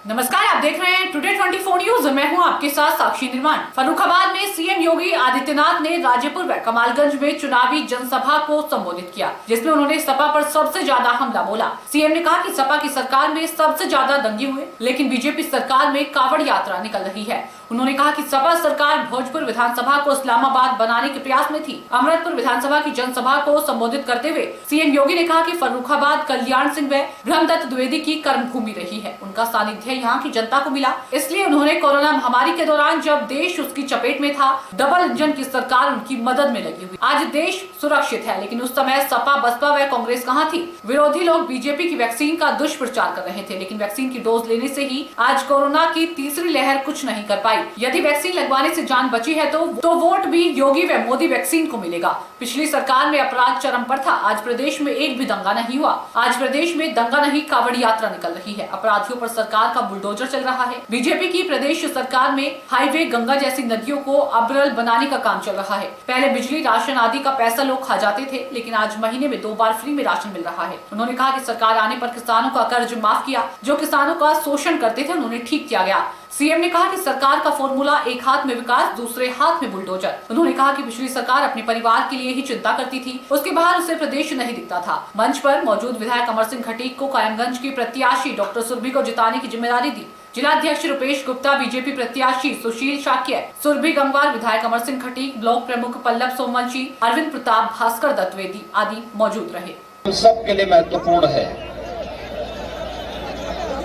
नमस्कार, आप देख रहे हैं टुडे 24 न्यूज। मैं हूं आपके साथ साक्षी निर्माण। फर्रुखाबाद में सीएम योगी आदित्यनाथ ने राजेपुर व कमालगंज में चुनावी जनसभा को संबोधित किया, जिसमें उन्होंने सपा पर सबसे ज्यादा हमला बोला। सीएम ने कहा कि सपा की सरकार में सबसे ज्यादा दंगे हुए, लेकिन बीजेपी सरकार में कावड़ यात्रा निकल रही है। उन्होंने कहा कि सपा सरकार भोजपुर विधानसभा को इस्लामाबाद बनाने के प्रयास में थी। अमृतपुर विधानसभा की जनसभा को संबोधित करते हुए सीएम योगी ने कहा कि फर्रुखाबाद कल्याण सिंह व ब्रह्मदत्त द्विवेदी की कर्मभूमि रही है। उनका सानिध्य यहाँ की जनता को मिला, इसलिए उन्होंने कोरोना महामारी के दौरान जब देश उसकी चपेट में था, डबल इंजन की सरकार उनकी मदद में लगी हुई। आज देश सुरक्षित है, लेकिन उस समय सपा, बसपा व कांग्रेस कहाँ थी? विरोधी लोग बीजेपी की वैक्सीन का दुष्प्रचार कर रहे थे, लेकिन वैक्सीन की डोज लेने से ही आज कोरोना की तीसरी लहर कुछ नहीं कर पाई। यदि वैक्सीन लगवाने से जान बची है तो वोट भी योगी व मोदी वैक्सीन को मिलेगा। पिछली सरकार में अपराध चरम पर था, आज प्रदेश में एक भी दंगा नहीं हुआ। आज प्रदेश में दंगा नहीं, कावड़ यात्रा निकल रही है। अपराधियों पर सरकार का बुलडोजर चल रहा है। बीजेपी की प्रदेश सरकार में हाईवे, गंगा जैसी नदियों को अबरल बनाने का काम चल रहा है। पहले बिजली, राशन आदि का पैसा लोग खा जाते थे, लेकिन आज महीने में 2 बार फ्री में राशन मिल रहा है। उन्होंने कहा कि सरकार आने पर किसानों का कर्ज माफ किया, जो किसानों का शोषण करते थे उन्होंने ठीक किया गया। सीएम ने कहा कि सरकार का फॉर्मूला एक हाथ में विकास, दूसरे हाथ में बुलडोजर। उन्होंने कहा कि पिछली सरकार अपने परिवार के लिए ही चिंता करती थी, उसके बाहर उसे प्रदेश नहीं दिखता था। मंच पर मौजूद विधायक अमर सिंह खटीक को कायमगंज की प्रत्याशी डॉक्टर सुरभि को जिताने की जिम्मेदारी दी। जिलाध्यक्ष रुपेश गुप्ता, बीजेपी प्रत्याशी सुशील शाक्य, सुरभि गंगवार, विधायक अमर सिंह खटीक, ब्लॉक प्रमुख पल्लव सोमवंशी, अरविंद प्रताप, भास्कर दत्तवेदी आदि मौजूद रहे। सबके लिए महत्वपूर्ण है।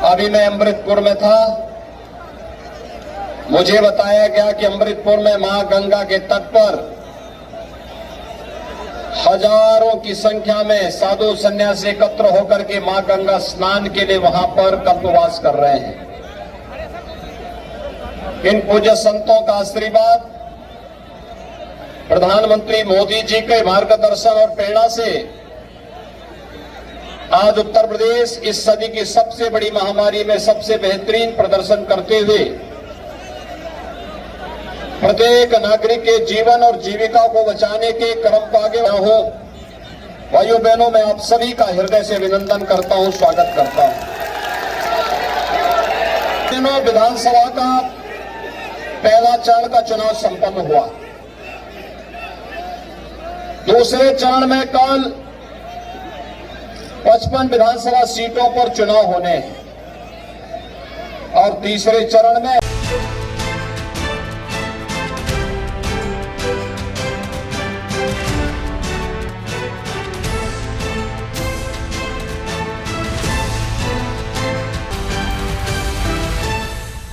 अभी मैं अमृतपुर में था, मुझे बताया गया कि अमृतपुर में मां गंगा के तट पर हजारों की संख्या में साधु सन्यासी एकत्र होकर के मां गंगा स्नान के लिए वहां पर कल्पवास कर रहे हैं। इन पूज्य संतों का आशीर्वाद, प्रधानमंत्री मोदी जी के मार्गदर्शन और प्रेरणा से आज उत्तर प्रदेश इस सदी की सबसे बड़ी महामारी में सबसे बेहतरीन प्रदर्शन करते हुए प्रत्येक नागरिक के जीवन और जीविका को बचाने के क्रम पर आगे हो। भाइयों बहनों, मैं आप सभी का हृदय से अभिनंदन करता हूं, स्वागत करता हूं। विधानसभा का पहला चरण का चुनाव संपन्न हुआ। दूसरे चरण में कल 55 विधानसभा सीटों पर चुनाव होने हैं और तीसरे चरण में